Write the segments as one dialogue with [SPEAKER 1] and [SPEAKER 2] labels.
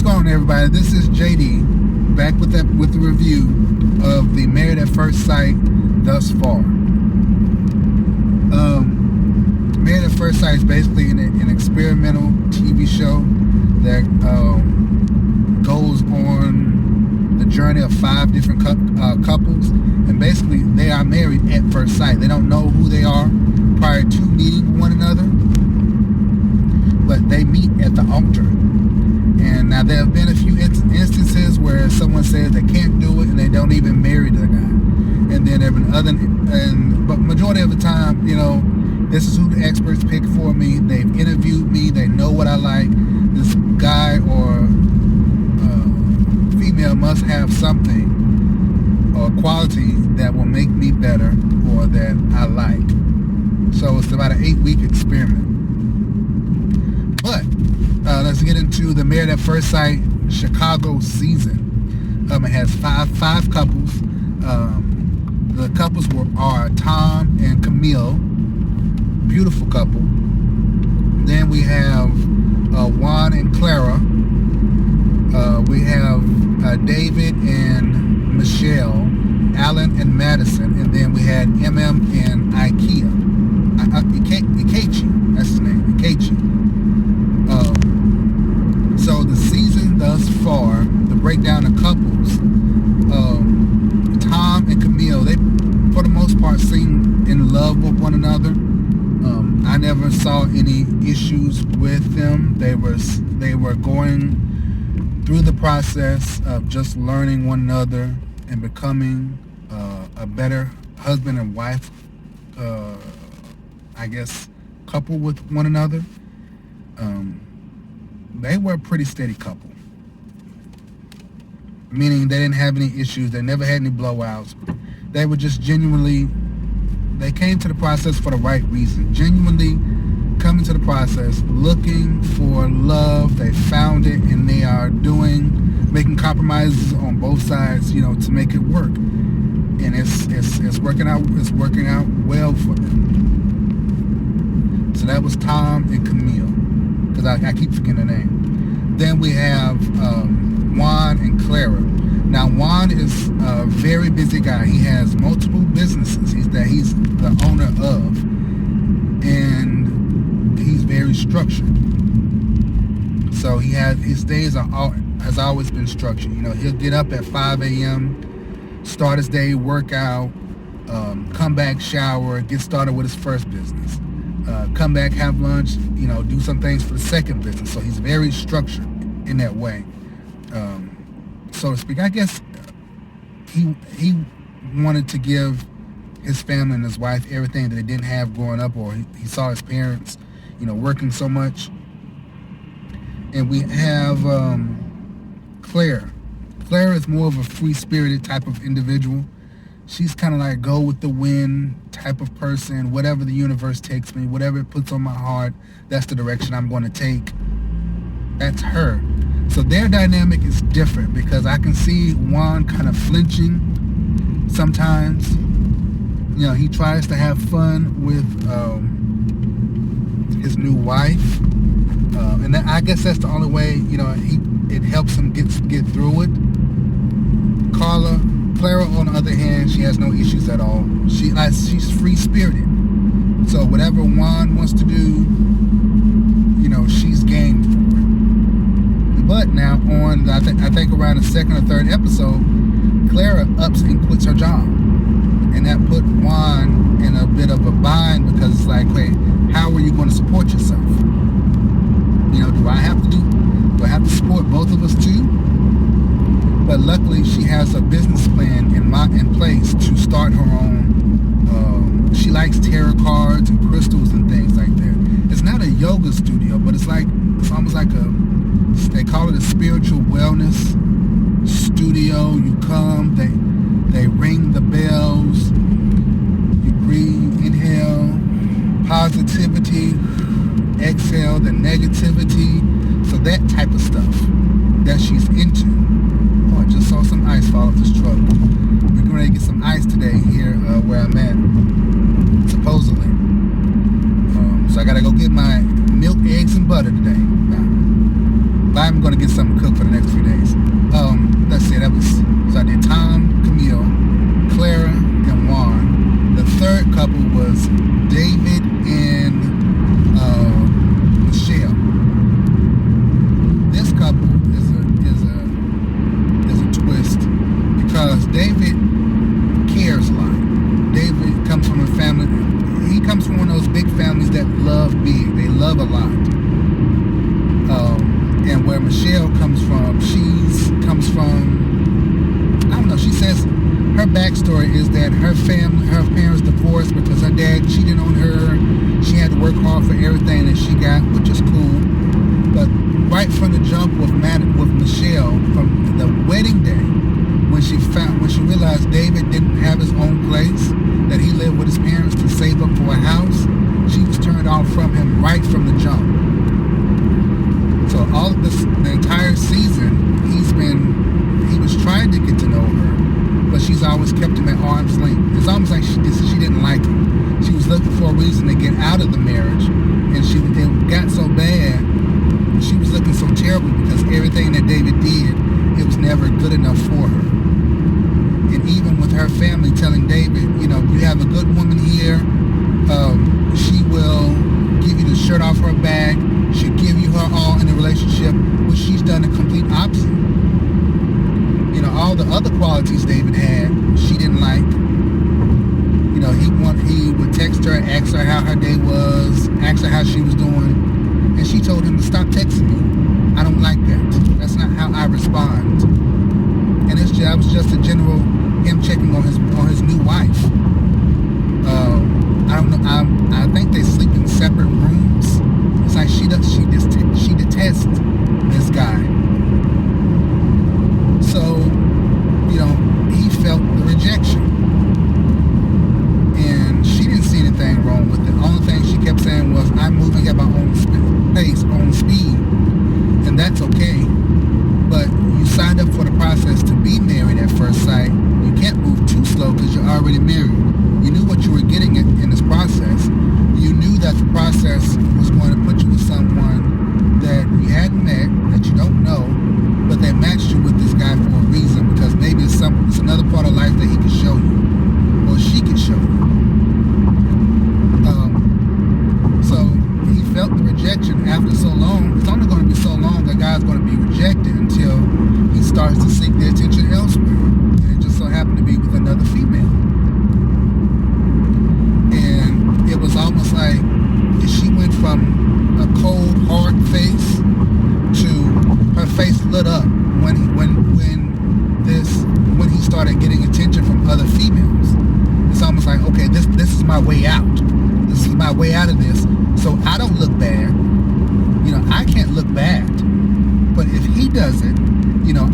[SPEAKER 1] going on, everybody? This is JD back with the review of the Married at First Sight thus far. Married at First Sight is basically an experimental TV show that goes on the journey of 5 different couples, and basically they are married at first sight. They don't know who they are prior to meeting one another, but they meet at the altar. And now there have been a few instances where someone says they can't do it and they don't even marry the guy. And then there have been but majority of the time, this is who the experts pick for me. They've interviewed me. They know what I like. This guy or female must have something or quality that will make me better or that I like. So it's about an 8-week experiment. But let's get into the Married at First Sight Chicago season. It has five couples. The couples are Tom and Camille, beautiful couple. Then we have Juan and Clara. We have David and Michelle, Alan and Madison, and then we had MM and Ikechi. That's his name, Ikechi. So the season thus far, the breakdown of couples, Tom and Camille, they for the most part seem in love with one another. I never saw any issues with them. They were going through the process of just learning one another and becoming a better husband and wife, couple with one another. They were a pretty steady couple, meaning they didn't have any issues. They never had any blowouts. They were just they came to the process for the right reason. Genuinely coming to the process, looking for love. They found it, and they are making compromises on both sides, to make it work. And it's working out. It's working out well for them. So that was Tom and Camille, because I keep forgetting the name. Then we have Juan and Clara. Now Juan is a very busy guy. He has multiple businesses that he's the owner of, and he's very structured. So his days has always been structured. He'll get up at 5 a.m., start his day, work out, come back, shower, get started with his first business, come back, have lunch, do some things for the second business. So he's very structured in that way, so to speak. I guess he wanted to give his family and his wife everything that they didn't have growing up, or he saw his parents, working so much. And we have Claire. Claire is more of a free-spirited type of individual. She's kind of like go with the wind type of person. Whatever the universe takes me, whatever it puts on my heart, that's the direction I'm going to take. That's her. So their dynamic is different, because I can see Juan kind of flinching sometimes. He tries to have fun with his new wife, and I guess that's the only way. It helps him get through it. Clara, on the other hand, she has no issues at all. She's free-spirited. So whatever Juan wants to do, she's game for it. But now on, I think around the second or third episode, Clara ups and quits her job. And that put Juan in a bit of a bind, because it's like, wait, how are you going to support yourself? Do I have to support both of us too? But luckily, she has a business plan in place to start her own. She likes tarot cards and crystals and things like that. It's not a yoga studio, but it's almost like they call it a spiritual wellness studio. You come, they ring the bells, you breathe, inhale positivity, exhale the negativity. So that type of stuff that she's into. Oh, I just saw some ice fall off this truck. We're going to get some ice today here where I'm at, supposedly. So I got to go get my milk, eggs, and butter today. But I'm going to get something cooked for the next where Michelle comes from. Comes from, I don't know, she says her backstory is that her parents divorced because her dad cheated on her. She had to work hard for everything that she got, which is cool. But right from the jump with Michelle, from the wedding day, when she realized David didn't have his own place, that he lived with his parents to save up for a house, she was turned off from him right from the jump. So all of this, the entire season, he was trying to get to know her, but she's always kept him at arm's length. It's almost like she didn't like him. She was looking for a reason to get out of the marriage, and it got so bad. She was looking so terrible because everything that David did, it was never good enough for her. And even with her family telling David, you have a good woman here, she will give you the shirt off her back, she'll give you her all in a relationship, which she's done the complete opposite. All the other qualities David had, she didn't like. He would text her, ask her how her day was, ask her how she was doing, and she told him to stop texting me. I don't like that. That's not how I respond. And that was just a general him checking on his new wife. I don't know. I think they sleep in separate rooms. It's like she detests this guy. So, he felt the rejection. And she didn't see anything wrong with it. The only thing she kept saying was, I'm moving at my own pace, own speed. And that's okay. But you signed up for the process to be married at first sight. You can't move too slow because you're already married. You knew what you were getting in this process. You knew that the process was going to put you with someone that you hadn't met, that you don't know, but they matched you with this guy for a reason, because maybe it's another part of life that he can show you, or she can show you. So he felt the rejection after so long. It's only going to be so long that guy's going to be rejected until he starts to seek the attention elsewhere. And it just so happened to be with another female. And it was almost like she went from a cold, hard face to her face lit up when he started getting attention from other females. It's almost like, okay, this is my way out. This is my way out of this. So I don't look bad. I can't look bad. But if he does it,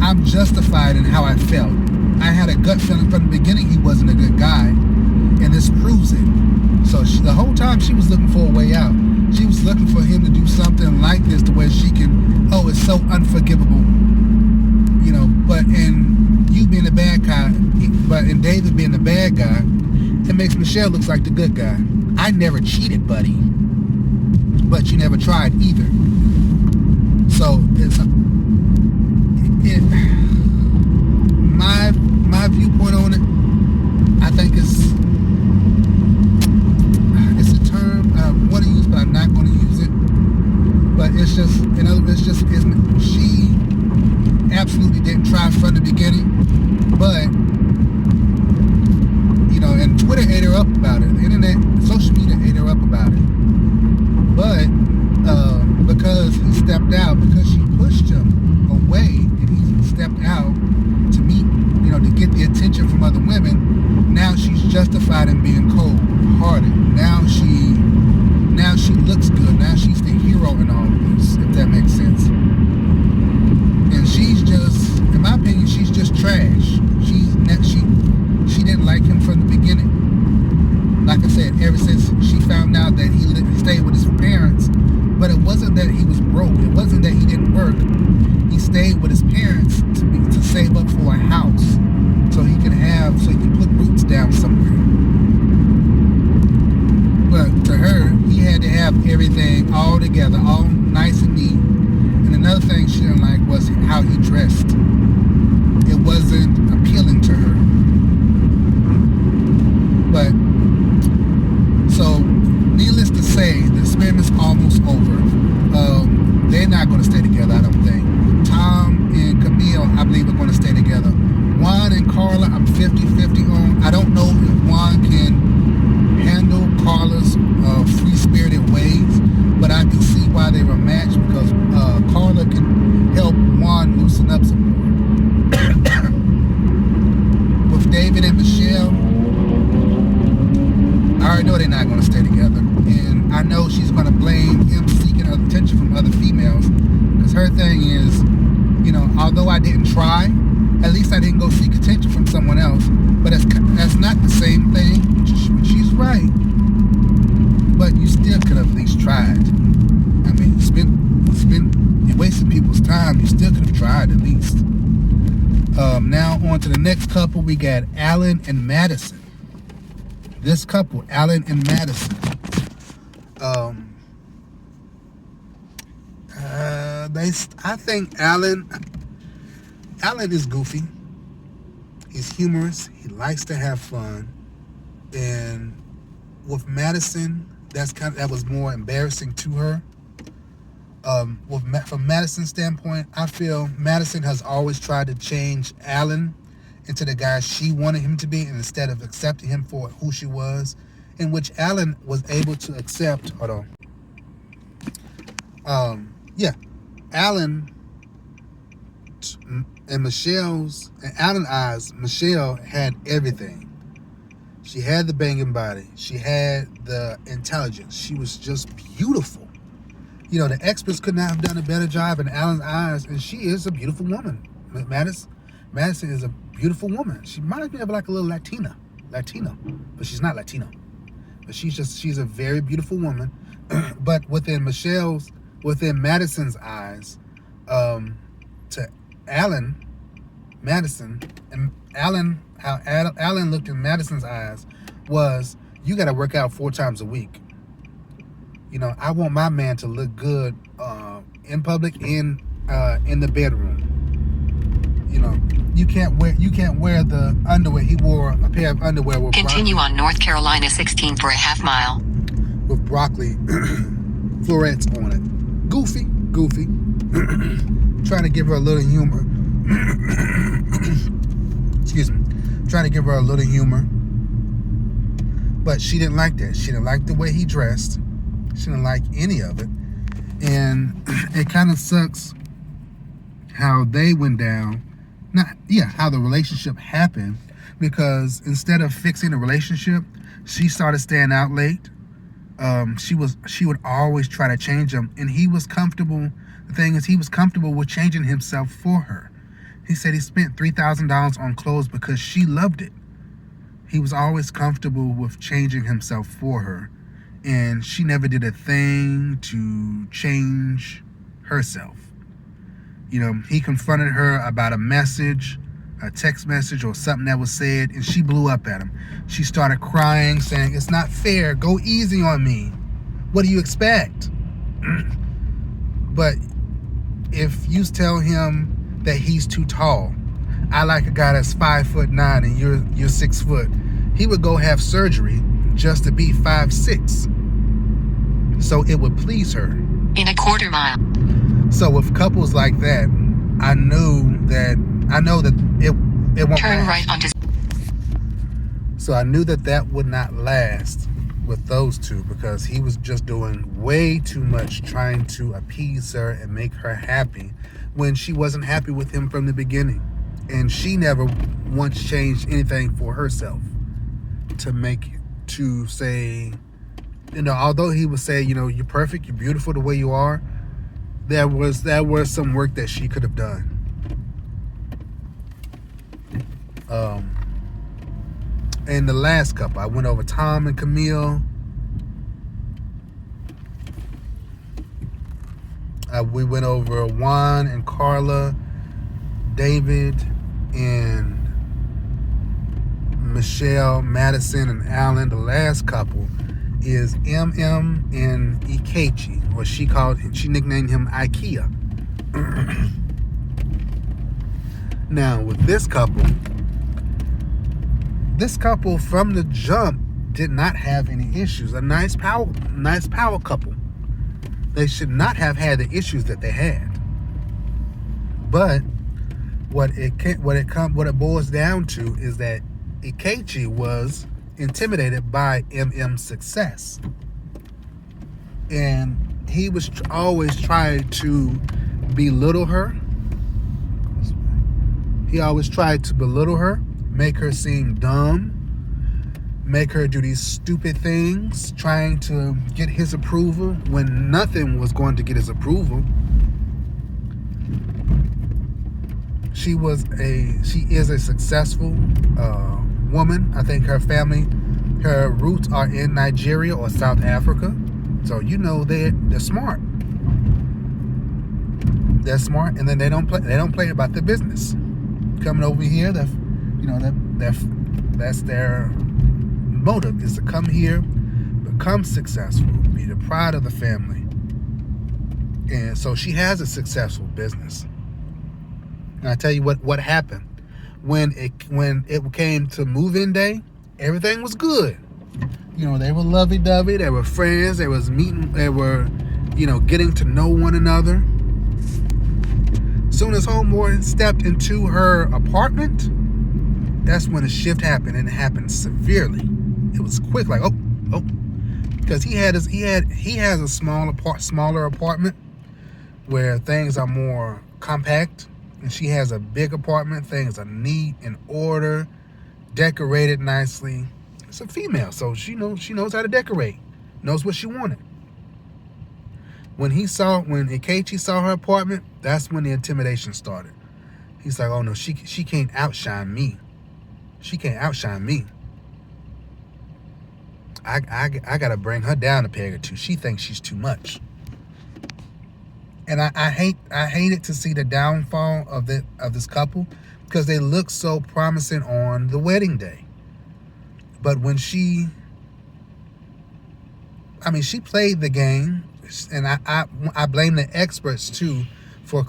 [SPEAKER 1] I'm justified in how I felt. I had a gut feeling from the beginning he wasn't a good guy, and this proves it. So the whole time she was looking for a way out. She was looking for him to do something like this to where she can, it's so unforgivable. But in you being the bad guy, but in David being the bad guy, it makes Michelle look like the good guy. I never cheated, buddy. But you never tried either. So my viewpoint on it, I think it's a term I want to use, but I'm not going to use it. But it's just, she absolutely didn't try from the beginning. But and Twitter ate her up about it. The internet, social media ate her up about it. But because he stepped out, because she pushed him away, and he stepped out to meet, to get the attention from other women, now she's justified in being cold-hearted. Now she looks good. Now she's the hero in all of this, if that makes sense. And she's just, in my opinion, she's just trash. She didn't like him from the beginning. Like I said, ever since she found out that he stayed with his parents, but it wasn't that he was broke. It wasn't that he didn't work. He stayed with his parents to save up for a house, so he can put roots down somewhere. But to her, he had to have everything all together, all nice and neat. And another thing she didn't like was how he dressed. It wasn't appealing to her. But, so, needless to say, the experiment's almost over. They're not going to stay together, I don't think. Tom and Camille, I believe, are going to stay together. Juan and Carla, I'm 50-50 on. I don't know if Juan can handle Carla's free-spirited ways, but I can see why they were matched, because Carla can up some more. With David and Michelle, I already know they're not going to stay together. And I know she's going to blame him seeking attention from other females. Because her thing is, you know, although I didn't try, at least I didn't go seek attention from someone else. But that's not the same thing. She's right. But you still could have at least tried. I mean, you're wasting people's time. You still could have tried at least. Now on to the next couple. We got Alan and Madison. This couple, Alan and Madison. I think Alan is goofy. He's humorous. He likes to have fun. And with Madison, that was more embarrassing to her. From Madison's standpoint, I feel Madison has always tried to change Alan into the guy she wanted him to be, and instead of accepting him for who she was, in which Alan was able to accept. Hold on. Alan and Alan's eyes, Michelle had everything. She had the banging body. She had the intelligence. She was just beautiful. You know, the experts could not have done a better job in Alan's eyes, and she is a beautiful woman. Madison is a beautiful woman. She reminds me of like a little Latino, but she's not Latino. But she's a very beautiful woman. But within Madison's eyes, to Madison, and how Alan looked in Madison's eyes was, you got to work out 4 times a week. You know, I want my man to look good in public and in the bedroom. You know, you can't wear the underwear. He wore a pair of underwear with
[SPEAKER 2] Continue on North Carolina 16 for a half mile.
[SPEAKER 1] With broccoli florets on it. Goofy. Trying to give her a little humor. Excuse me. Trying to give her a little humor. But she didn't like that. She didn't like the way he dressed. She didn't like any of it. And it kind of sucks how they went down. How the relationship happened. Because instead of fixing the relationship, she started staying out late. She would always try to change him. And he was comfortable. The thing is, he was comfortable with changing himself for her. He said he spent $3,000 on clothes because she loved it. He was always comfortable with changing himself for her. And she never did a thing to change herself. You know, he confronted her about a text message or something that was said, and she blew up at him. She started crying, saying, "It's not fair. Go easy on me. What do you expect?" But if you tell him that he's too tall, I like a guy that's 5'9" and you're 6 foot, he would go have surgery just to be 5'6", so it would please her.
[SPEAKER 2] In a quarter mile.
[SPEAKER 1] So with couples like that, I know that it won't
[SPEAKER 2] turn
[SPEAKER 1] last.
[SPEAKER 2] right onto.
[SPEAKER 1] So I knew that would not last with those two, because he was just doing way too much trying to appease her and make her happy when she wasn't happy with him from the beginning. And she never once changed anything for herself to say, you know, although he would say, you know, you're perfect, you're beautiful the way you are, there was some work that she could have done. And the last couple, I went over Tom and Camille. We went over Juan and Carla, David and Michelle, Madison and Alan. The last couple is MM and Ikechi, or she nicknamed him IKEA. Now with this couple from the jump did not have any issues. A nice power couple. They should not have had the issues that they had. But what it boils down to is that Ikechi was intimidated by MM's success, and he was always trying to belittle her. He always tried to belittle her, make her seem dumb, make her do these stupid things, trying to get his approval when nothing was going to get his approval. She is a successful woman. I think her roots are in Nigeria or South Africa. So they're smart. They're smart, and then they don't play about their business. Coming over here, that's their motive, is to come here, become successful, be the pride of the family. And so she has a successful business. And I tell you what happened when it came to move-in day. Everything was good. They were lovey-dovey. They were friends. They was meeting. They were, getting to know one another. Soon as homeboy stepped into her apartment, that's when a shift happened, and it happened severely. It was quick, like oh, because he has a smaller apartment where things are more compact, and she has a big apartment. Things are neat, in order, decorated nicely. It's a female, so she knows how to decorate, knows what she wanted. When Ikechi saw her apartment, that's when the intimidation started. He's like, oh no, she can't outshine me. She can't outshine me. I gotta bring her down a peg or two. She thinks she's too much. And I hated to see the downfall of this couple, because they look so promising on the wedding day. But when she played the game, and I blame the experts too for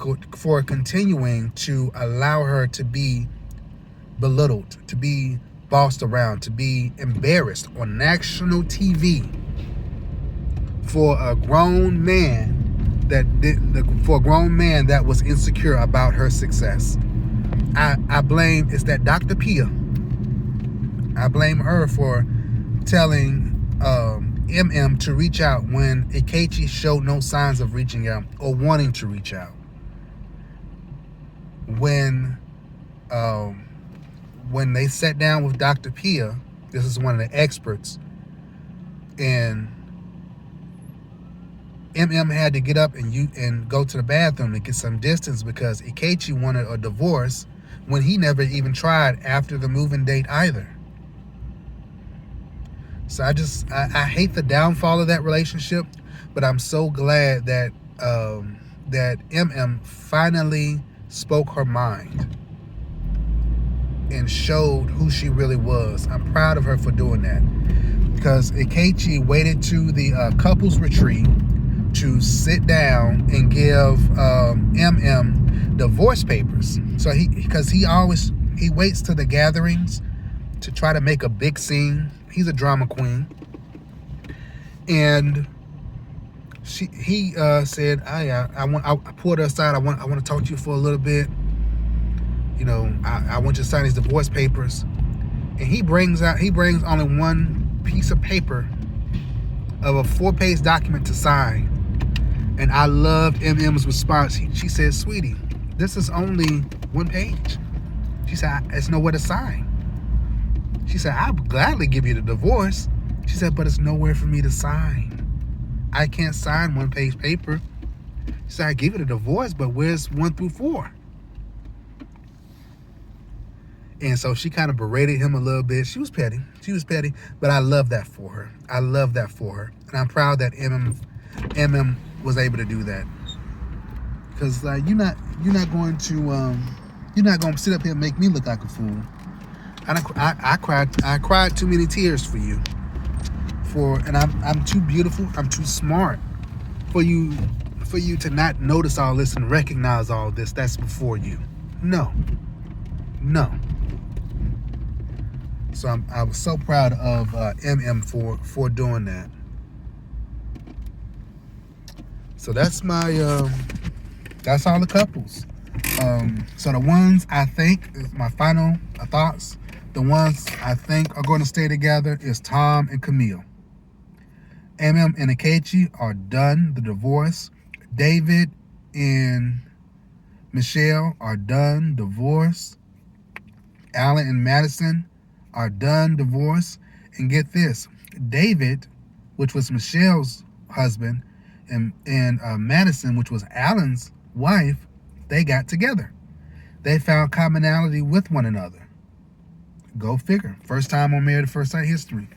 [SPEAKER 1] continuing to allow her to be belittled, to be bossed around, to be embarrassed on national TV for a grown man that was insecure about her success. I blame, it's that Dr. Pia. I blame her for telling MM to reach out when Ikechi showed no signs of reaching out or wanting to reach out. When they sat down with Dr. Pia, this is one of the experts, and MM had to get up and go to the bathroom to get some distance because Ikechi wanted a divorce when he never even tried after the moving date either. So I hate the downfall of that relationship, but I'm so glad that MM finally spoke her mind and showed who she really was. I'm proud of her for doing that, because Ikechi waited to the couples retreat to sit down and give MM divorce papers. So he waits to the gatherings to try to make a big scene. He's a drama queen, and he said, I pulled her aside. I want to talk to you for a little bit. I want you to sign these divorce papers. And he brings only one piece of paper of a 4-page document to sign. And I loved MM's response. She said, sweetie, this is only 1 page. She said, it's nowhere to sign. She said, I'll gladly give you the divorce. She said, but it's nowhere for me to sign. I can't sign 1-page paper. She said, I give you the divorce, but where's 1 through 4? And so she kind of berated him a little bit. She was petty, but I love that for her. And I'm proud that MM was able to do that. Because you're not going to sit up here and make me look like a fool. I cried too many tears for you. And I'm too beautiful, I'm too smart for you to not notice all this and recognize all this. That's before you. No. So I was so proud of MM for doing that. So that's that's all the couples. So the ones I think is my final thoughts. The ones I think are going to stay together is Tom and Camille. MM and Ikechi are done, the divorce. David and Michelle are done, divorce. Alan and Madison are done, divorced. And get this, David, which was Michelle's husband, and Madison, which was Alan's wife, they got together. They found commonality with one another. Go figure. First time on Married at First Sight history.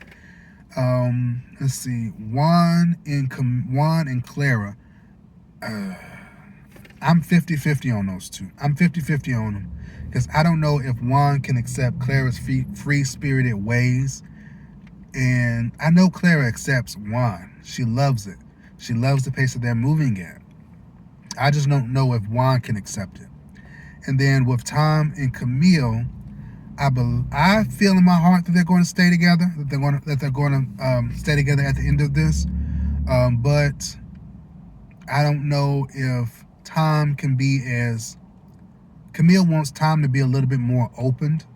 [SPEAKER 1] Let's see. Juan and Clara. I'm 50-50 on those two. I'm 50-50 on them. Because I don't know if Juan can accept Clara's free-spirited ways. And I know Clara accepts Juan. She loves it. She loves the pace that they're moving at. I just don't know if Juan can accept it. And then with Tom and Camille, I feel in my heart that they're going to stay together. That they're going to stay together at the end of this. But I don't know if Tom can be as. Camille wants Tom to be a little bit more opened.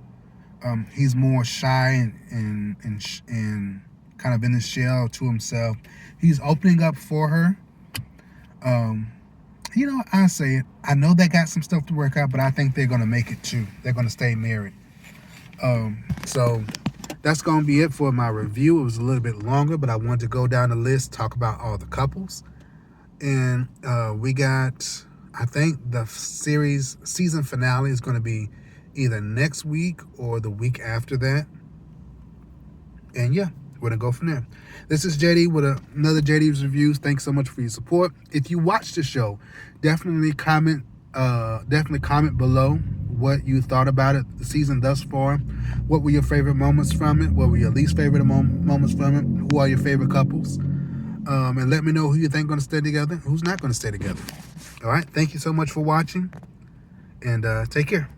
[SPEAKER 1] He's more shy and kind of in his shell to himself. He's opening up for her. I say it. I know they got some stuff to work out, but I think they're going to make it too. They're going to stay married. So that's going to be it for my review. It was a little bit longer, but I wanted to go down the list, talk about all the couples. And we got, I think the season finale is going to be either next week or the week after that. And yeah, we're going to go from there. This is JD with another JD's Reviews. Thanks so much for your support. If you watch the show, definitely comment below what you thought about it, the season thus far. What were your favorite moments from it? What were your least favorite moments from it? Who are your favorite couples? And let me know who you think going to stay together, who's not going to stay together. All right. Thank you so much for watching, and take care.